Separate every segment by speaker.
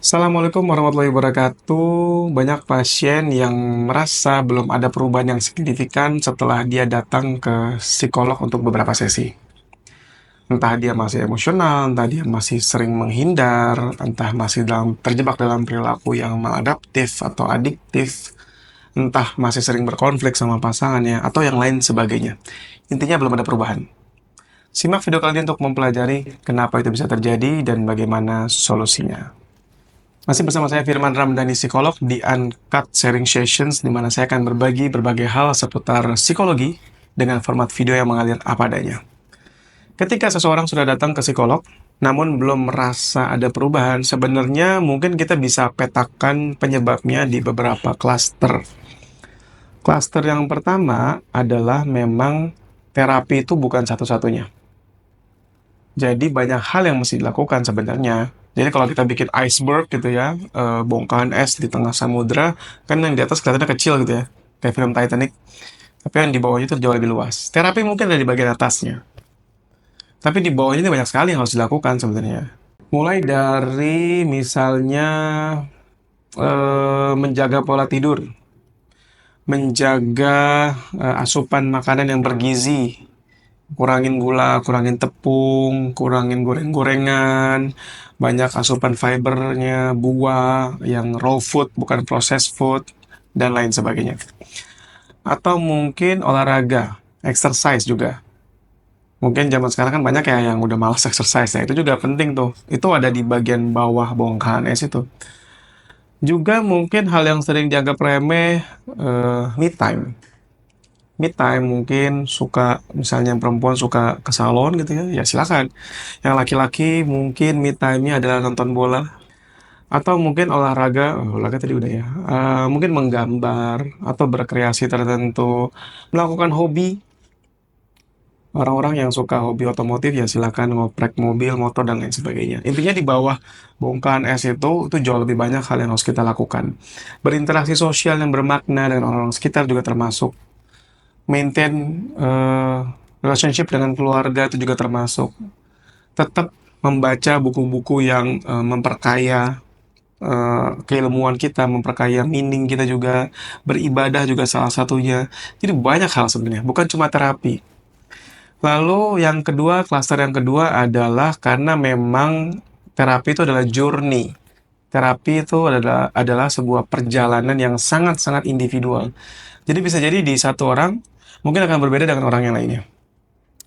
Speaker 1: Assalamualaikum warahmatullahi wabarakatuh. Banyak pasien yang merasa belum ada perubahan yang signifikan setelah dia datang ke psikolog untuk beberapa sesi. Entah dia masih emosional, entah dia masih sering menghindar, entah masih terjebak dalam perilaku yang maladaptif atau adiktif, entah masih sering berkonflik sama pasangannya, atau yang lain sebagainya. Intinya belum ada perubahan. Simak video kali ini untuk mempelajari kenapa itu bisa terjadi dan bagaimana solusinya. Masih bersama saya Firman Ramdhani, psikolog di Uncut Sharing Sessions, di mana saya akan berbagi berbagai hal seputar psikologi dengan format video yang mengalir apa adanya. Ketika seseorang sudah datang ke psikolog, namun belum merasa ada perubahan, sebenarnya mungkin kita bisa petakan penyebabnya di beberapa klaster. Klaster yang pertama adalah memang terapi itu bukan satu-satunya. Jadi banyak hal yang mesti dilakukan sebenarnya. Jadi kalau kita bikin iceberg gitu ya, bongkahan es di tengah samudra, kan yang di atas kelihatannya kecil gitu ya, kayak film Titanic. Tapi yang di bawahnya itu jauh lebih luas. Terapi mungkin ada di bagian atasnya, tapi di bawahnya ini banyak sekali yang harus dilakukan sebenarnya. Mulai dari misalnya menjaga pola tidur, menjaga asupan makanan yang bergizi, kurangin gula, kurangin tepung, kurangin goreng-gorengan, banyak asupan fibernya, buah, yang raw food, bukan processed food, dan lain sebagainya. Atau mungkin olahraga, exercise juga. Mungkin zaman sekarang kan banyak ya yang udah malas exercise, ya itu juga penting tuh. Itu ada di bagian bawah bongkahan es itu. Juga mungkin hal yang sering dianggap remeh, me time. Me time mungkin suka, misalnya yang perempuan suka ke salon gitu ya, ya silakan. Yang laki-laki mungkin me time-nya adalah nonton bola atau mungkin olahraga, olahraga tadi udah ya. Mungkin menggambar atau berkreasi tertentu, melakukan hobi. Orang-orang yang suka hobi otomotif ya silakan ngoprek mobil, motor dan lain sebagainya. Intinya di bawah bongkahan es itu jauh lebih banyak hal yang harus kita lakukan. Berinteraksi sosial yang bermakna dengan orang-orang sekitar juga termasuk. Maintain relationship dengan keluarga itu juga termasuk. Tetap membaca buku-buku yang memperkaya keilmuan kita, memperkaya meaning kita juga, beribadah juga salah satunya. Jadi banyak hal sebenarnya, bukan cuma terapi. Lalu yang kedua, klaster yang kedua adalah karena memang terapi itu adalah journey. Terapi itu adalah sebuah perjalanan yang sangat-sangat individual. Jadi bisa jadi di satu orang mungkin akan berbeda dengan orang yang lainnya.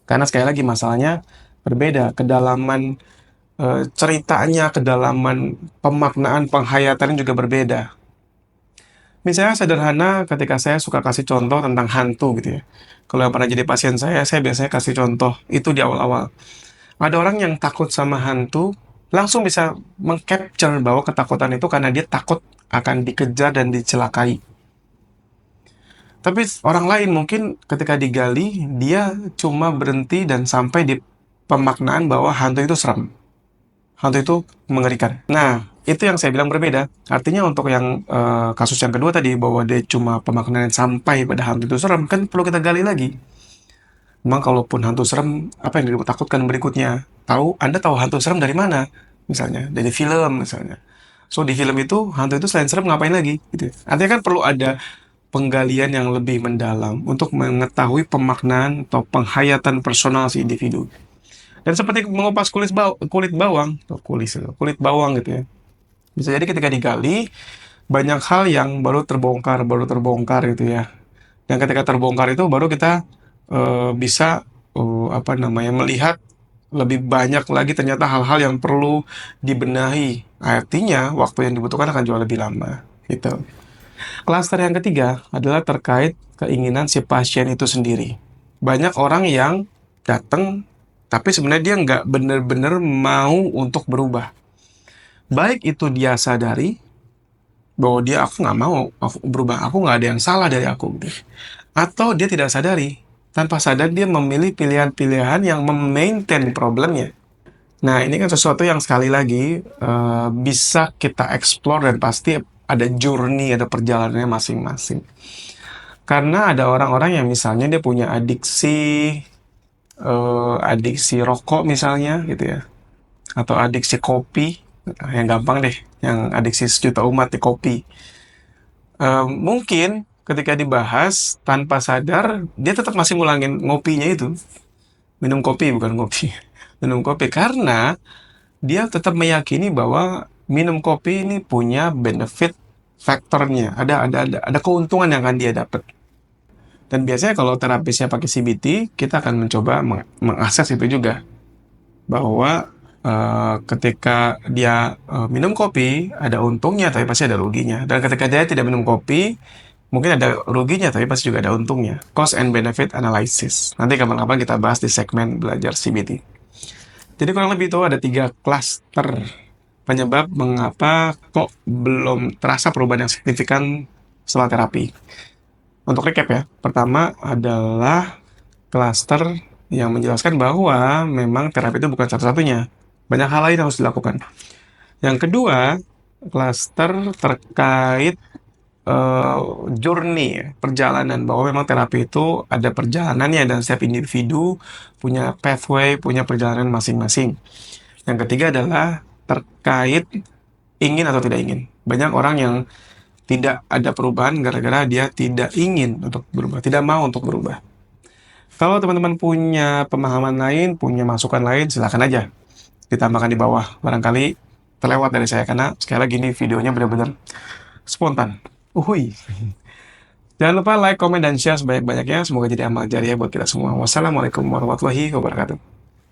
Speaker 1: Karena sekali lagi masalahnya berbeda, kedalaman ceritanya, kedalaman pemaknaan, penghayatannya juga berbeda. Misalnya sederhana ketika saya suka kasih contoh tentang hantu gitu ya. Kalau yang pernah jadi pasien saya biasanya kasih contoh itu di awal-awal. Ada orang yang takut sama hantu, langsung bisa mengcapture bahwa ketakutan itu karena dia takut akan dikejar dan dicelakai. Tapi orang lain mungkin ketika digali, dia cuma berhenti dan sampai di pemaknaan bahwa hantu itu serem. Hantu itu mengerikan. Nah, itu yang saya bilang berbeda. Artinya untuk yang kasus yang kedua tadi, bahwa dia cuma pemaknaan sampai pada hantu itu serem, kan perlu kita gali lagi. Memang kalaupun hantu serem, apa yang ditakutkan berikutnya? Anda tahu hantu serem dari mana? Misalnya, dari film misalnya. So, di film itu, hantu itu selain serem ngapain lagi? Gitu. Artinya kan perlu ada penggalian yang lebih mendalam untuk mengetahui pemaknaan atau penghayatan personal si individu. Dan seperti mengupas kulit bawang, atau kulit bawang gitu ya. Bisa jadi ketika digali, banyak hal yang baru terbongkar gitu ya. Dan ketika terbongkar itu baru kita bisa apa namanya melihat lebih banyak lagi ternyata hal-hal yang perlu dibenahi. Artinya waktu yang dibutuhkan akan jauh lebih lama gitu. Klaster yang ketiga adalah terkait keinginan si pasien itu sendiri. Banyak orang yang datang, tapi sebenarnya dia nggak benar-benar mau untuk berubah. Baik itu dia sadari bahwa aku nggak mau aku berubah, aku nggak ada yang salah dari aku. Gitu. Atau dia tidak sadari, tanpa sadar dia memilih pilihan-pilihan yang memaintain problemnya. Nah, ini kan sesuatu yang sekali lagi bisa kita explore dan pasti ada journey, ada perjalanannya masing-masing. Karena ada orang-orang yang misalnya dia punya adiksi rokok misalnya gitu ya, atau adiksi kopi. Yang gampang deh, yang adiksi sejuta umat di kopi. Mungkin ketika dibahas tanpa sadar, dia tetap masih ngulangin ngopinya itu. Minum kopi bukan ngopi. Minum kopi karena dia tetap meyakini bahwa minum kopi ini punya benefit faktornya. Ada keuntungan yang akan dia dapat. Dan biasanya kalau terapisnya pakai CBT, kita akan mencoba mengakses itu juga. Bahwa ketika dia minum kopi, ada untungnya tapi pasti ada ruginya. Dan ketika dia tidak minum kopi, mungkin ada ruginya tapi pasti juga ada untungnya. Cost and benefit analysis. Nanti kapan-kapan kita bahas di segmen belajar CBT. Jadi kurang lebih itu ada 3 klaster penyebab mengapa kok belum terasa perubahan yang signifikan setelah terapi. Untuk recap ya, pertama adalah klaster yang menjelaskan bahwa memang terapi itu bukan satu-satunya. Banyak hal lain yang harus dilakukan. Yang kedua, klaster terkait journey, ya, perjalanan, bahwa memang terapi itu ada perjalanannya dan setiap individu punya pathway, punya perjalanan masing-masing. Yang ketiga adalah terkait ingin atau tidak ingin. Banyak orang yang tidak ada perubahan gara-gara dia tidak ingin untuk berubah, tidak mau untuk berubah. Kalau teman-teman punya pemahaman lain, punya masukan lain, silakan aja ditambahkan di bawah. Barangkali terlewat dari saya karena sekali lagi ini videonya benar-benar spontan. Uhui. Jangan lupa like, komen, dan share sebanyak-banyaknya. Semoga jadi amal jariah buat kita semua. Wassalamualaikum warahmatullahi wabarakatuh.